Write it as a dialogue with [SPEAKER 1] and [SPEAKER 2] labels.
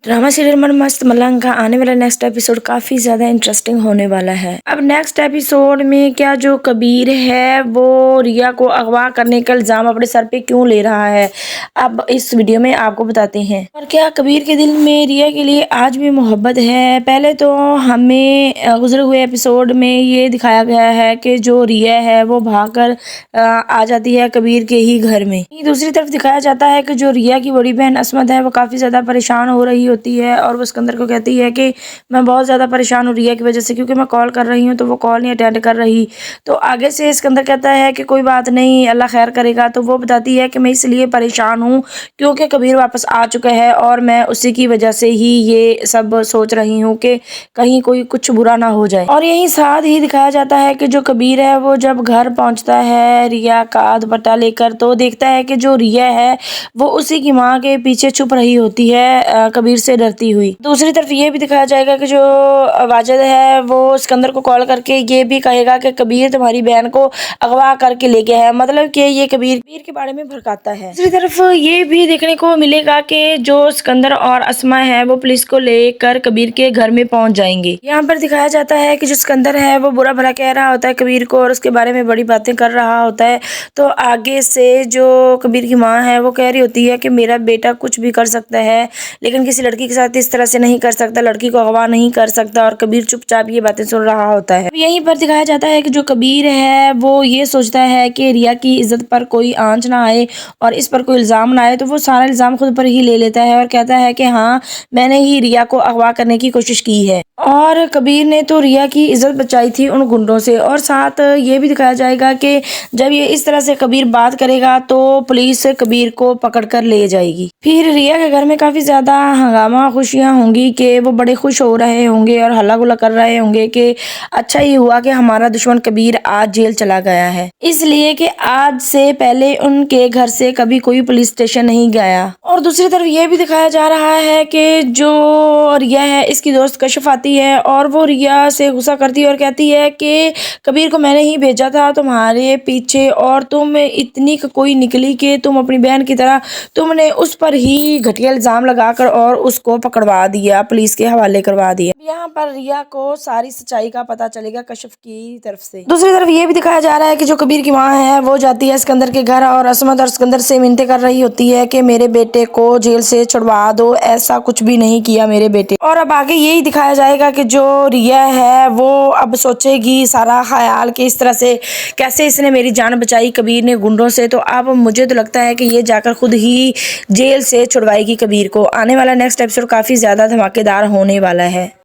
[SPEAKER 1] Drama serial मन मस्त मलंग का आने वाला नेक्स्ट एपिसोड काफी ज्यादा इंटरेस्टिंग होने वाला है। अब नेक्स्ट एपिसोड में क्या जो कबीर है वो रिया को अगवा करने का इल्जाम अपने सर पे क्यों ले रहा है, अब इस वीडियो में आपको बताते हैं। और क्या कबीर के दिल में रिया के लिए आज भी मोहब्बत है। पहले तो हमें गुजरे हुए एपिसोड में ये दिखाया गया है कि जो रिया है वो भागकर आ जाती है कबीर के ही घर में। दूसरी तरफ दिखाया जाता है कि जो रिया की बड़ी बहन असमत है वो काफी ज्यादा परेशान हो रही होती है और वो सिकंदर को कहती है कि मैं बहुत ज़्यादा परेशान हूँ रिया की वजह से, क्योंकि मैं कॉल कर रही हूँ तो वो कॉल नहीं अटेंड कर रही। तो आगे से सिकंदर कहता है कि कोई बात नहीं, अल्लाह खैर करेगा। तो वो बताती है कि मैं इसलिए परेशान हूँ क्योंकि कबीर वापस आ चुका है और मैं उसी की वजह से ही ये सब सोच रही हूँ कि कहीं कोई कुछ बुरा ना हो जाए। और यही साथ ही दिखाया जाता है कि जो कबीर है वो जब घर पहुँचता है रिया का दुपट्टा लेकर तो देखता है कि जो रिया है वो उसी की माँ के पीछे छुप रही होती है कबीर से डरती हुई। दूसरी तरफ ये भी दिखाया जाएगा कि जो वाजिद है वो सिकंदर को कॉल करके ये भी कहेगा कि कबीर तुम्हारी बहन को अगवा करके ले गया है, मतलब कि ये कबीर के बारे में भड़काता है। दूसरी तरफ ये भी देखने को मिलेगा कि जो सिकंदर और अस्मा है वो पुलिस को लेकर कबीर के घर में पहुंच जाएंगे। यहाँ पर दिखाया जाता है कि जो सिकंदर है वो बुरा भला कह रहा होता है कबीर को और उसके बारे में बड़ी बातें कर रहा होता है। तो आगे से जो कबीर की माँ है वो कह रही होती है कि मेरा बेटा कुछ भी कर सकता है लेकिन किसी लड़की के साथ इस तरह से नहीं कर सकता, लड़की को अगवा नहीं कर सकता। और कबीर चुपचाप ये बातें सुन रहा होता है। यहीं पर दिखाया जाता है कि जो कबीर है वो ये सोचता है कि रिया की इज्जत पर कोई आंच ना आए और इस पर कोई इल्जाम ना आए, तो वो सारा इल्जाम खुद पर ही ले लेता है और कहता है कि हाँ मैंने ही रिया को अगवा करने की कोशिश की है। और कबीर ने तो रिया की इज्जत बचाई थी उन गुंडों से। और साथ ये भी दिखाया जाएगा कि जब ये इस तरह से कबीर बात करेगा तो पुलिस कबीर को पकड़ कर ले जाएगी। फिर रिया के घर में काफी ज्यादा हंगामा खुशियां होंगी कि वो बड़े खुश हो रहे होंगे और हल्ला गुल्ला कर रहे होंगे कि अच्छा ही हुआ कि हमारा दुश्मन कबीर आज जेल चला गया है, इसलिए कि आज से पहले उनके घर से कभी कोई पुलिस स्टेशन नहीं गया। और दूसरी तरफ ये भी दिखाया जा रहा है कि जो रिया है इसकी दोस्त कशिफ आती है और वो रिया से गुस्सा करती है और कहती है कि कबीर को मैंने ही भेजा था तुम्हारे पीछे और तुम इतनी कोई निकली कि तुम अपनी बहन की तरह तुमने उस पर ही घटिया इल्जाम लगाकर और उसको पकड़वा दिया, पुलिस के हवाले करवा दिया। यहाँ पर रिया को सारी सच्चाई का पता चलेगा कशिफ की तरफ से। दूसरी तरफ ये भी दिखाया जा रहा है कि जो कबीर की माँ है वो जाती है सिकंदर के घर और असमत और सिकंदर से मिन्नतें कर रही होती है कि मेरे बेटे को जेल से छुड़वा दो, ऐसा कुछ भी नहीं किया मेरे बेटे। और अब आगे यही दिखाया जाएगा कि जो रिया है वो अब सोचेगी सारा ख्याल कि इस तरह से कैसे इसने मेरी जान बचाई कबीर ने गुंडों से। तो अब मुझे तो लगता है कि ये जाकर खुद ही जेल से छुड़वाएगी कबीर को। आने वाला नेक्स्ट एपिसोड काफी ज्यादा धमाकेदार होने वाला है।